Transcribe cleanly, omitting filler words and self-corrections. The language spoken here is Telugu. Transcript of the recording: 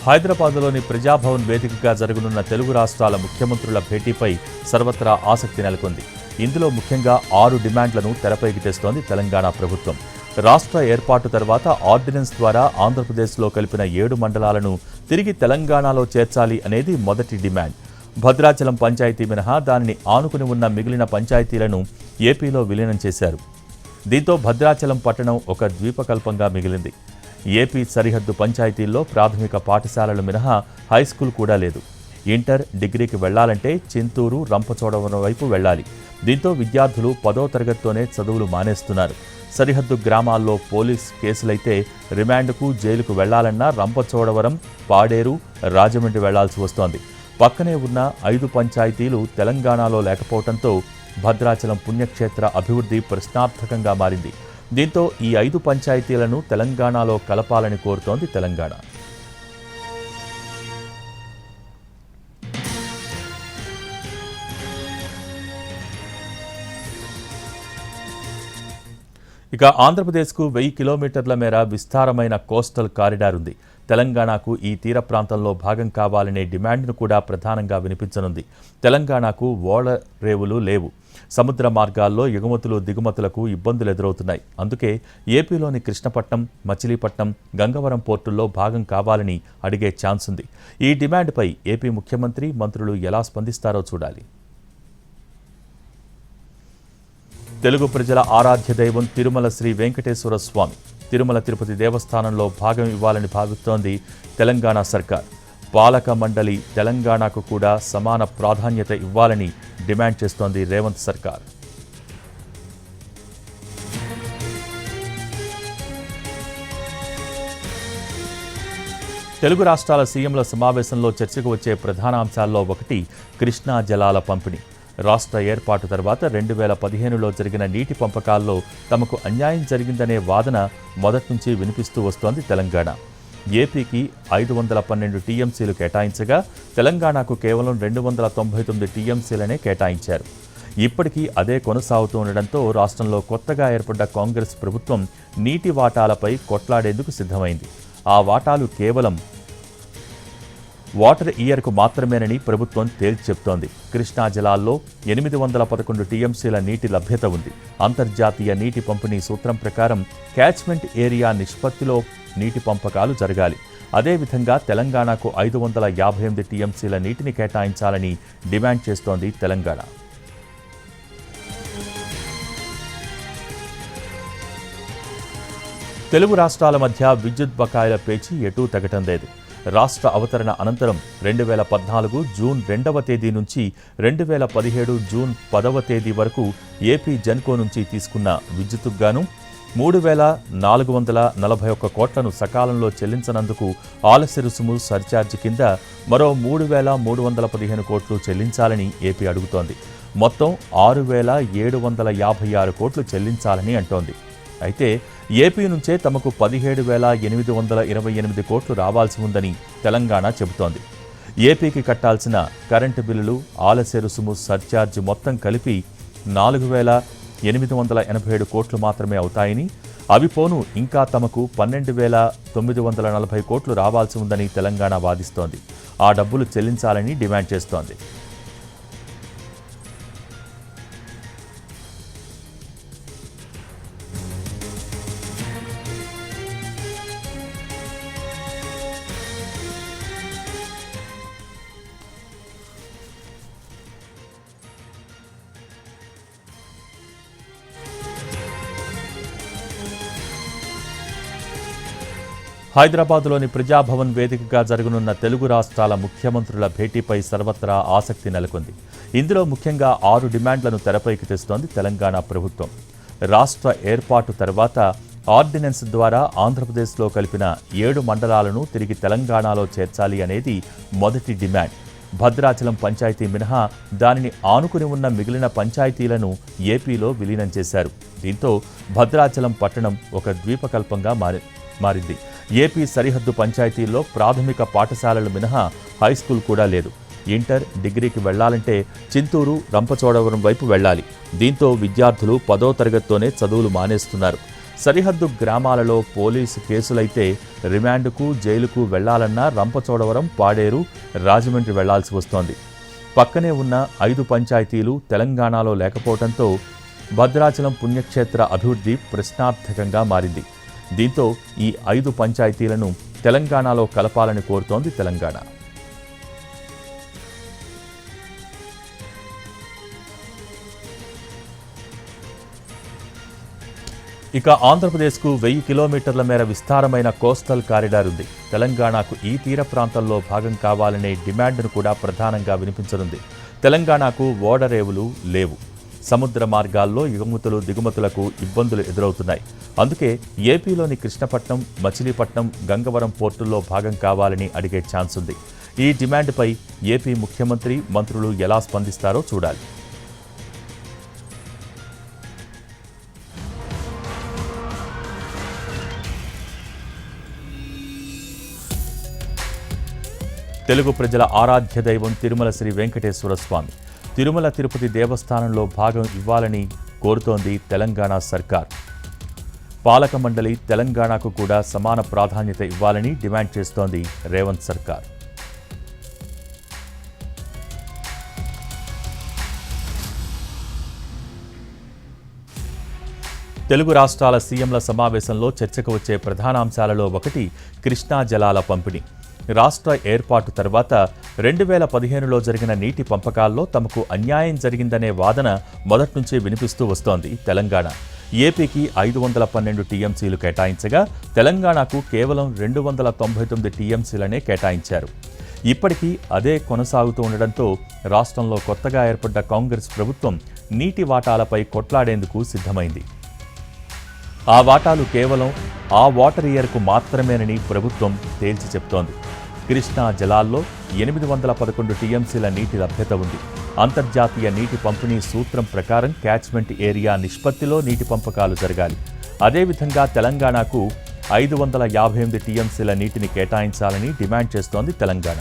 హైదరాబాద్లోని ప్రజాభవన్ వేదికగా జరగనున్న తెలుగు రాష్ట్రాల ముఖ్యమంత్రుల భేటీపై సర్వత్రా ఆసక్తి నెలకొంది. ఇందులో ముఖ్యంగా 6 డిమాండ్లను తెరపైకి తెస్తోంది తెలంగాణ ప్రభుత్వం. రాష్ట్ర ఏర్పాటు తర్వాత ఆర్డినెన్స్ ద్వారా ఆంధ్రప్రదేశ్లో కలిపిన 7 మండలాలను తిరిగి తెలంగాణలో చేర్చాలి అనేది మొదటి డిమాండ్. భద్రాచలం పంచాయతీ మినహా దానిని ఆనుకుని ఉన్న మిగిలిన పంచాయతీలను ఏపీలో విలీనం చేశారు. దీంతో భద్రాచలం పట్టణం ఒక ద్వీపకల్పంగా మిగిలింది. ఏపీ సరిహద్దు పంచాయతీల్లో ప్రాథమిక పాఠశాలలు మినహా హైస్కూల్ కూడా లేదు. ఇంటర్, డిగ్రీకి వెళ్లాలంటే చింతూరు, రంపచోడవరం వైపు వెళ్లాలి. దీంతో విద్యార్థులు 10వ తరగతితోనే చదువులు మానేస్తున్నారు. సరిహద్దు గ్రామాల్లో పోలీస్ కేసులైతే రిమాండ్కు, జైలుకు వెళ్లాలన్నా రంపచోడవరం, పాడేరు, రాజమండ్రి వెళ్లాల్సి వస్తోంది. పక్కనే ఉన్న 5 పంచాయతీలు తెలంగాణలో లేకపోవడంతో భద్రాచలం పుణ్యక్షేత్ర అభివృద్ధి ప్రశ్నార్థకంగా మారింది. దీంతో ఈ 5 పంచాయతీలను తెలంగాణలో కలపాలని కోరుతోంది తెలంగాణ. ఇక ఆంధ్రప్రదేశ్కు 1000 కిలోమీటర్ల మేర విస్తారమైన కోస్టల్ కారిడార్ ఉంది. తెలంగాణకు ఈ తీర ప్రాంతంలో భాగం కావాలనే డిమాండ్ను కూడా ప్రధానంగా వినిపించనుంది. తెలంగాణకు ఓడరేవులు లేవు. సముద్ర మార్గాల్లో ఎగుమతులు, దిగుమతులకు ఇబ్బందులు ఎదురవుతున్నాయి. అందుకే ఏపీలోని కృష్ణపట్నం, మచిలీపట్నం, గంగవరం పోర్టుల్లో భాగం కావాలని అడిగే ఛాన్స్ ఉంది. ఈ డిమాండ్పై ఏపీ ముఖ్యమంత్రి, మంత్రులు ఎలా స్పందిస్తారో చూడాలి. తెలుగు ప్రజల ఆరాధ్య దైవం తిరుమల శ్రీ వెంకటేశ్వర స్వామి. తిరుమల తిరుపతి దేవస్థానంలో భాగం ఇవ్వాలని భావిస్తోంది తెలంగాణ సర్కార్. పాలక మండలి తెలంగాణకు కూడా సమాన ప్రాధాన్యత ఇవ్వాలని డిమాండ్ చేస్తోంది రేవంత్ సర్కార్. తెలుగు రాష్ట్రాల సీఎంల సమావేశంలో చర్చకు వచ్చే ప్రధాన అంశాల్లో ఒకటి కృష్ణా జలాల పంపిణీ. రాష్ట్ర ఏర్పాటు తర్వాత 2015లో జరిగిన నీటి పంపకాల్లో తమకు అన్యాయం జరిగిందనే వాదన మొదటి నుంచి వినిపిస్తూ వస్తోంది తెలంగాణ. ఏపీకి 512 టీఎంసీలు కేటాయించగా తెలంగాణకు కేవలం 299 టీఎంసీలనే కేటాయించారు. ఇప్పటికీ అదే కొనసాగుతూ ఉండడంతో రాష్ట్రంలో కొత్తగా ఏర్పడ్డ కాంగ్రెస్ ప్రభుత్వం నీటి వాటాలపై కొట్లాడేందుకు సిద్ధమైంది. ఆ వాటాలు కేవలం వాటర్ ఇయర్కు మాత్రమేనని ప్రభుత్వం తేల్చి చెప్తోంది. కృష్ణా జలాల్లో 811 టీఎంసీల నీటి లభ్యత ఉంది. అంతర్జాతీయ నీటి పంపిణీ సూత్రం ప్రకారం క్యాచ్మెంట్ ఏరియా నిష్పత్తిలో నీటి పంపకాలు జరగాలి. అదేవిధంగా తెలంగాణకు 558 టీఎంసీల నీటిని కేటాయించాలని డిమాండ్ చేస్తోంది తెలంగాణ. తెలుగు రాష్ట్రాల మధ్య విద్యుత్ బకాయిల పేచీ ఎటూ తగ్గటం లేదు. రాష్ట్ర అవతరణ అనంతరం 2014 జూన్ 2వ తేదీ నుంచి 2017 జూన్ 10వ తేదీ వరకు ఏపీ జెన్కో నుంచి తీసుకున్న విద్యుత్తుకు గాను 3,441 కోట్లను సకాలంలో చెల్లించనందుకు ఆలస్య రుసుము సర్ఛార్జి కింద మరో 3,315 కోట్లు చెల్లించాలని ఏపీ అడుగుతోంది. మొత్తం 6,756 కోట్లు చెల్లించాలని అంటోంది. అయితే ఏపీ నుంచే తమకు 17,828 కోట్లు రావాల్సి ఉందని తెలంగాణ చెబుతోంది. ఏపీకి కట్టాల్సిన కరెంటు బిల్లులు, ఆలస్య రుసుము సర్ఛార్జి మొత్తం కలిపి 4,887 కోట్లు మాత్రమే అవుతాయని, అవి పోను ఇంకా తమకు 12,940 కోట్లు రావాల్సి ఉందని తెలంగాణ వాదిస్తోంది. ఆ డబ్బులు చెల్లించాలని డిమాండ్ చేస్తోంది. హైదరాబాద్లోని ప్రజాభవన్ వేదికగా జరగనున్న తెలుగు రాష్ట్రాల ముఖ్యమంత్రుల భేటీపై సర్వత్రా ఆసక్తి నెలకొంది. ఇందులో ముఖ్యంగా 6 డిమాండ్లను తెరపైకి తెస్తోంది తెలంగాణ ప్రభుత్వం. రాష్ట్ర ఏర్పాటు తర్వాత ఆర్డినెన్స్ ద్వారా ఆంధ్రప్రదేశ్లో కలిపిన 7 మండలాలను తిరిగి తెలంగాణలో చేర్చాలి అనేది మొదటి డిమాండ్. భద్రాచలం పంచాయతీ మినహా దానిని ఆనుకుని ఉన్న మిగిలిన పంచాయతీలను ఏపీలో విలీనం చేశారు. దీంతో భద్రాచలం పట్టణం ఒక ద్వీపకల్పంగా మారింది. ఏపీ సరిహద్దు పంచాయతీల్లో ప్రాథమిక పాఠశాలలు మినహా హైస్కూల్ కూడా లేదు. ఇంటర్, డిగ్రీకి వెళ్లాలంటే చింతూరు, రంపచోడవరం వైపు వెళ్లాలి. దీంతో విద్యార్థులు 10వ తరగతితోనే చదువులు మానేస్తున్నారు. సరిహద్దు గ్రామాలలో పోలీసు కేసులైతే రిమాండ్కు జైలుకు వెళ్లాలన్నా రంపచోడవరం, పాడేరు, రాజమండ్రి వెళ్లాల్సి వస్తోంది. పక్కనే ఉన్న 5 పంచాయతీలు తెలంగాణలో లేకపోవడంతో భద్రాచలం పుణ్యక్షేత్ర అభివృద్ధి ప్రశ్నార్థకంగా మారింది. దీంతో ఈ 5 పంచాయతీలను తెలంగాణలో కలపాలని కోరుతోంది తెలంగాణ. ఇక ఆంధ్రప్రదేశ్కు 1000 కిలోమీటర్ల మేర విస్తారమైన కోస్టల్ కారిడార్ ఉంది. తెలంగాణకు ఈ తీర ప్రాంతంలో భాగం కావాలనే డిమాండ్ను కూడా ప్రధానంగా వినిపించనుంది. తెలంగాణకు ఓడరేవులు లేవు. సముద్ర మార్గాల్లో ఎగుమతులు దిగుమతులకు ఇబ్బందులు ఎదురవుతున్నాయి. అందుకే ఏపీలోని కృష్ణపట్నం, మచిలీపట్నం, గంగవరం పోర్టుల్లో భాగం కావాలని అడిగే ఛాన్స్ ఉంది. ఈ డిమాండ్పై ఏపీ ముఖ్యమంత్రి, మంత్రులు ఎలా స్పందిస్తారో చూడాలి. తెలుగు ప్రజల ఆరాధ్య దైవం తిరుమల శ్రీ వెంకటేశ్వర స్వామి. తిరుమల తిరుపతి దేవస్థానంలో భాగం ఇవ్వాలని కోరుతోంది తెలంగాణ సర్కార్. పాలక మండలి తెలంగాణకు కూడా సమాన ప్రాధాన్యత ఇవ్వాలని డిమాండ్ చేస్తోంది రేవంత్ సర్కార్. తెలుగు రాష్ట్రాల సీఎంల సమావేశంలో చర్చకు వచ్చే ప్రధాన అంశాలలో ఒకటి కృష్ణా జలాల పంపిణీ. రాష్ట్ర ఏర్పాటు తర్వాత 2015లో జరిగిన నీటి పంపకాల్లో తమకు అన్యాయం జరిగిందనే వాదన మొదట్నుంచే వినిపిస్తూ వస్తోంది తెలంగాణ. ఏపీకి 512 టీఎంసీలు కేటాయించగా తెలంగాణకు కేవలం 299 టీఎంసీలనే కేటాయించారు. ఇప్పటికీ అదే కొనసాగుతూ ఉండడంతో రాష్ట్రంలో కొత్తగా ఏర్పడ్డ కాంగ్రెస్ ప్రభుత్వం నీటి వాటాలపై కొట్లాడేందుకు సిద్ధమైంది. ఆ వాటాలు కేవలం ఆ వాటర్ ఇయర్కు మాత్రమేనని ప్రభుత్వం తేల్చి చెప్తోంది. కృష్ణా జలాల్లో 811 టీఎంసీల నీటి లభ్యత ఉంది. అంతర్జాతీయ నీటి పంపిణీ సూత్రం ప్రకారం క్యాచ్మెంట్ ఏరియా నిష్పత్తిలో నీటి పంపకాలు జరగాలి. అదేవిధంగా తెలంగాణకు 558 టీఎంసీల నీటిని కేటాయించాలని డిమాండ్ చేస్తోంది తెలంగాణ.